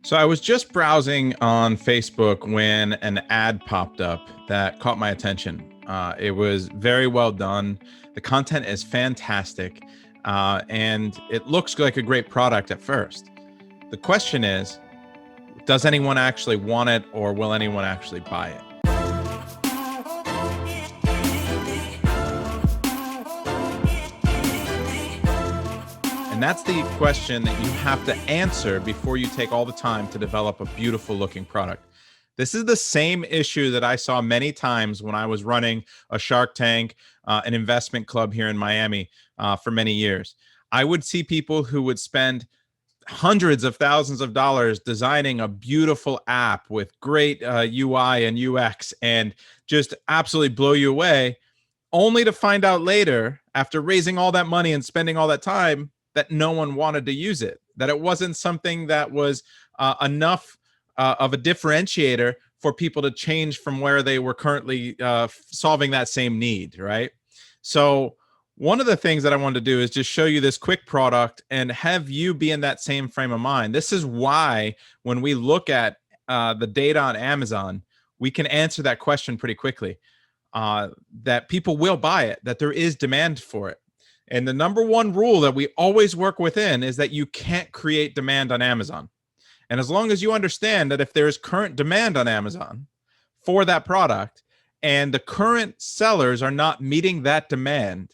So I was just browsing on Facebook when an ad popped up that caught my attention. It was very well done. The content is fantastic, and it looks like a great product at first. The question is, does anyone actually want it, or will anyone actually buy it? And that's the question that you have to answer before you take all the time to develop a beautiful looking product. This is the same issue that I saw many times when I was running a Shark Tank, an investment club here in Miami for many years. I would see people who would spend hundreds of thousands of dollars designing a beautiful app with great UI and UX and just absolutely blow you away, only to find out later, after raising all that money and spending all that time, that no one wanted to use it, that it wasn't something that was enough of a differentiator for people to change from where they were currently solving that same need, right? So one of the things that I wanted to do is just show you this quick product and have you be in that same frame of mind. This is why when we look at the data on Amazon, we can answer that question pretty quickly, that people will buy it, that there is demand for it. And the number one rule that we always work within is that you can't create demand on Amazon. And as long as you understand that if there is current demand on Amazon for that product and the current sellers are not meeting that demand,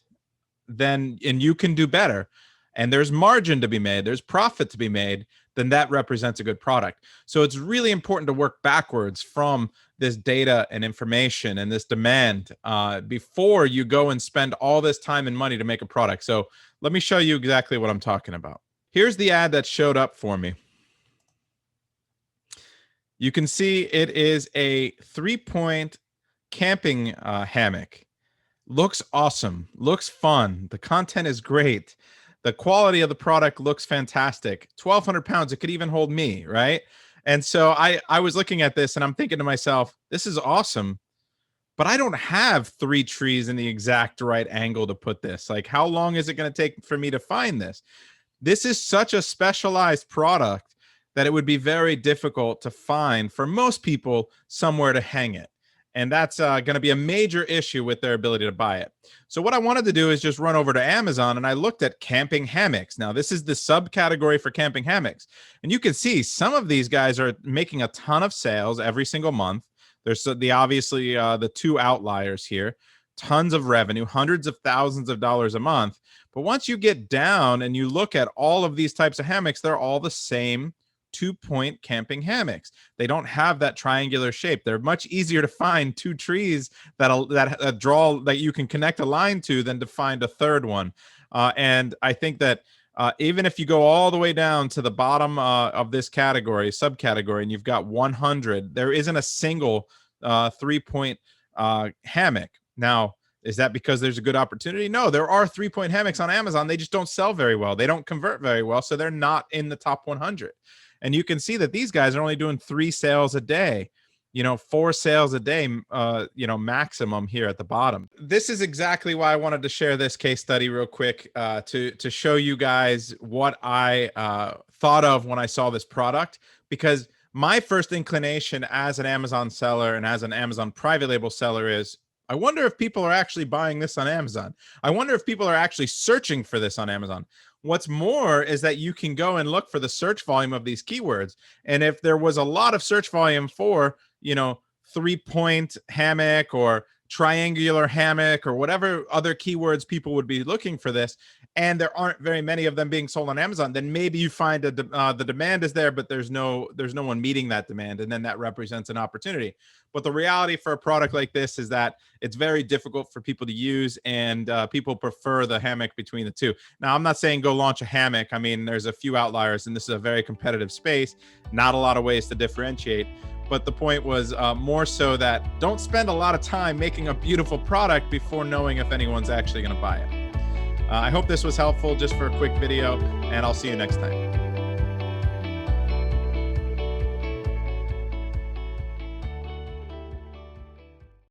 then, and you can do better, and there's margin to be made, there's profit to be made, then that represents a good product. So it's really important to work backwards from this data and information and this demand before you go and spend all this time and money to make a product. So let me show you exactly what I'm talking about. Here's the ad that showed up for me. You can see it is a 3-point camping hammock. Looks awesome, looks fun. The content is great. The quality of the product looks fantastic. 1,200 pounds, it could even hold me, right? And so I was looking at this and I'm thinking to myself, this is awesome, but I don't have 3 trees in the exact right angle to put this. Like, how long is it going to take for me to find this? This is such a specialized product that it would be very difficult to find for most people somewhere to hang it. And that's going to be a major issue with their ability to buy it. So what I wanted to do is just run over to Amazon and I looked at camping hammocks. Now, this is the subcategory for camping hammocks. And you can see some of these guys are making a ton of sales every single month. There's obviously the 2 outliers here, tons of revenue, hundreds of thousands of dollars a month. But once you get down and you look at all of these types of hammocks, they're all the same 2-point camping hammocks. They don't have that triangular shape. They're much easier to find 2 trees that you can connect a line to than to find a third one. And I think that even if you go all the way down to the bottom of this subcategory, and you've got 100, there isn't a single 3-point hammock. Now, is that because there's a good opportunity? No, there are 3-point hammocks on Amazon. They just don't sell very well. They don't convert very well, so they're not in the top 100. And you can see that these guys are only doing 3 sales a day, 4 sales a day, maximum here at the bottom. This is exactly why I wanted to share this case study real quick to show you guys what I thought of when I saw this product, because my first inclination as an Amazon seller and as an Amazon private label seller is, I wonder if people are actually buying this on Amazon. I wonder if people are actually searching for this on Amazon. What's more is that you can go and look for the search volume of these keywords. And if there was a lot of search volume for, 3-point hammock or triangular hammock or whatever other keywords people would be looking for this, and there aren't very many of them being sold on Amazon, then maybe you find the demand is there, but there's no one meeting that demand, and then that represents an opportunity. But the reality for a product like this is that it's very difficult for people to use, and people prefer the hammock between the 2. Now, I'm not saying go launch a hammock. I mean, there's a few outliers, and this is a very competitive space, not a lot of ways to differentiate. But the point was more so that don't spend a lot of time making a beautiful product before knowing if anyone's actually going to buy it. I hope this was helpful just for a quick video, and I'll see you next time.